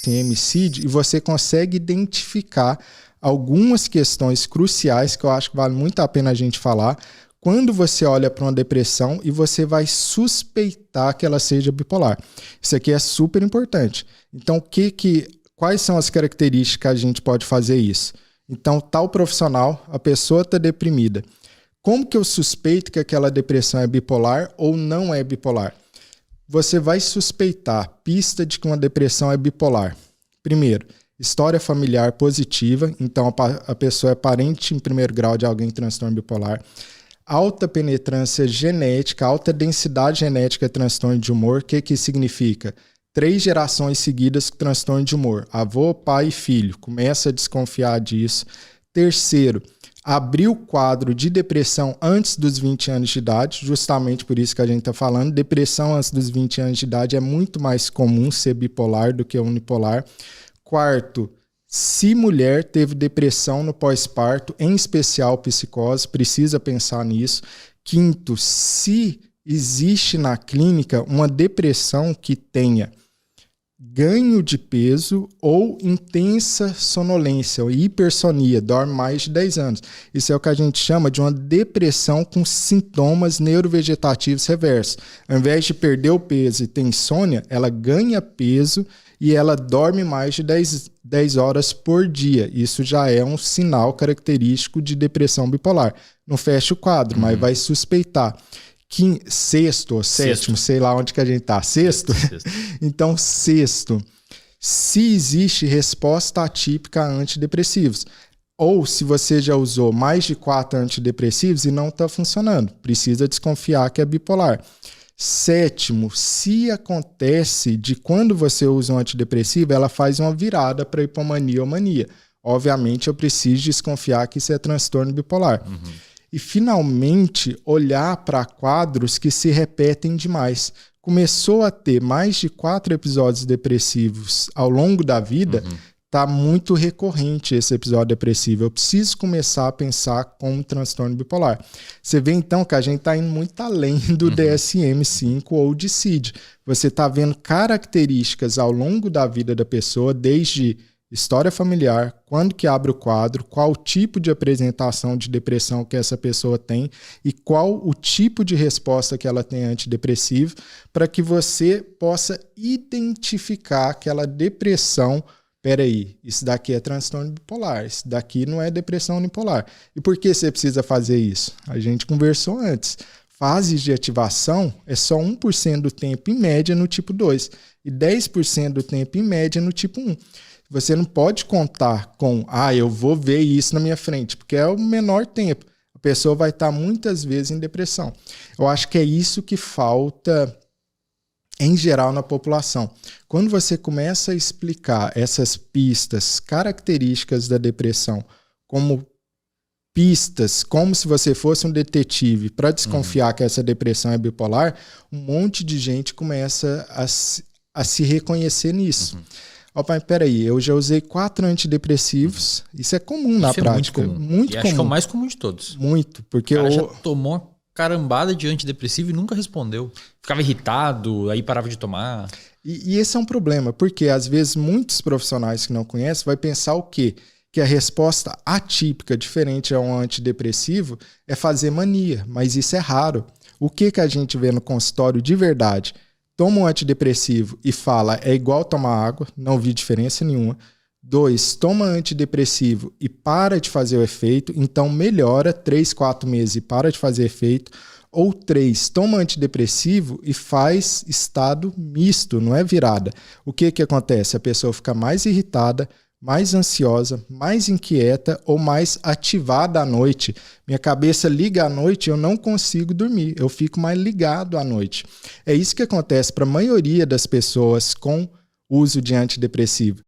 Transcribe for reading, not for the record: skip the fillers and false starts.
DSM-CID e você consegue identificar algumas questões cruciais que eu acho que vale muito a pena a gente falar quando você olha para uma depressão e você vai suspeitar que ela seja bipolar. Isso aqui é super importante. Então, quais são as características que a gente pode fazer isso? Então, tal profissional, a pessoa está deprimida. Como que eu suspeito que aquela depressão é bipolar ou não é bipolar? Você vai suspeitar pista de que uma depressão é bipolar. Primeiro, história familiar positiva, então a pessoa é parente em primeiro grau de alguém com transtorno bipolar. Alta penetrância genética, alta densidade genética de transtorno de humor. O que significa? 3 gerações seguidas com transtorno de humor. Avô, pai e filho. Começa a desconfiar disso. Terceiro, abrir o quadro de depressão antes dos 20 anos de idade, justamente por isso que a gente está falando. Depressão antes dos 20 anos de idade é muito mais comum ser bipolar do que unipolar. Quarto, se mulher teve depressão no pós-parto, em especial psicose, precisa pensar nisso. Quinto, se existe na clínica uma depressão que tenha ganho de peso ou intensa sonolência ou hipersonia, dorme mais de 10 anos. Isso é o que a gente chama de uma depressão com sintomas neurovegetativos reversos. Ao invés de perder o peso e ter insônia, ela ganha peso e ela dorme mais de 10 horas por dia. Isso já é um sinal característico de depressão bipolar. Não fecha o quadro, mas vai suspeitar. Sexto ou sétimo, sei lá onde que a gente tá. Sexto? Então, sexto, se existe resposta atípica a antidepressivos. Ou se você já usou mais de 4 antidepressivos e não está funcionando, precisa desconfiar que é bipolar. Sétimo, se acontece de quando você usa um antidepressivo, ela faz uma virada para hipomania ou mania. Obviamente, eu preciso desconfiar que isso é transtorno bipolar. E, finalmente, olhar para quadros que se repetem demais. Começou a ter mais de 4 episódios depressivos ao longo da vida, está muito recorrente esse episódio depressivo. Eu preciso começar a pensar como transtorno bipolar. Você vê, então, que a gente está indo muito além do DSM-5 ou de CID. Você está vendo características ao longo da vida da pessoa, desde história familiar, quando que abre o quadro, qual o tipo de apresentação de depressão que essa pessoa tem e qual o tipo de resposta que ela tem antidepressivo, para que você possa identificar aquela depressão. Peraí, isso daqui é transtorno bipolar, isso daqui não é depressão unipolar. E por que você precisa fazer isso? A gente conversou antes. Fases de ativação é só 1% do tempo em média no tipo 2 e 10% do tempo em média no tipo 1. Você não pode contar com, eu vou ver isso na minha frente, porque é o menor tempo. A pessoa vai estar muitas vezes em depressão. Eu acho que é isso que falta, em geral, na população. Quando você começa a explicar essas pistas, características da depressão, como pistas, como se você fosse um detetive, para desconfiar que essa depressão é bipolar, um monte de gente começa a se reconhecer nisso. Pai, peraí, eu já usei 4 antidepressivos. Isso é comum na prática. Muito comum. Acho que é o mais comum de todos. Muito, porque o cara já tomou uma carambada de antidepressivo e nunca respondeu. Ficava irritado, aí parava de tomar. E esse é um problema, porque às vezes muitos profissionais que não conhecem vai pensar o quê? Que a resposta atípica, diferente a um antidepressivo, é fazer mania, mas isso é raro. O que a gente vê no consultório de verdade? Toma um antidepressivo e fala, é igual tomar água, não vi diferença nenhuma. 2, toma antidepressivo e para de fazer o efeito, então melhora 3, 4 meses e para de fazer efeito. Ou 3, toma antidepressivo e faz estado misto, não é virada. O que acontece? A pessoa fica mais irritada, mais ansiosa, mais inquieta ou mais ativada à noite. Minha cabeça liga à noite e eu não consigo dormir, eu fico mais ligado à noite. É isso que acontece para a maioria das pessoas com uso de antidepressivo.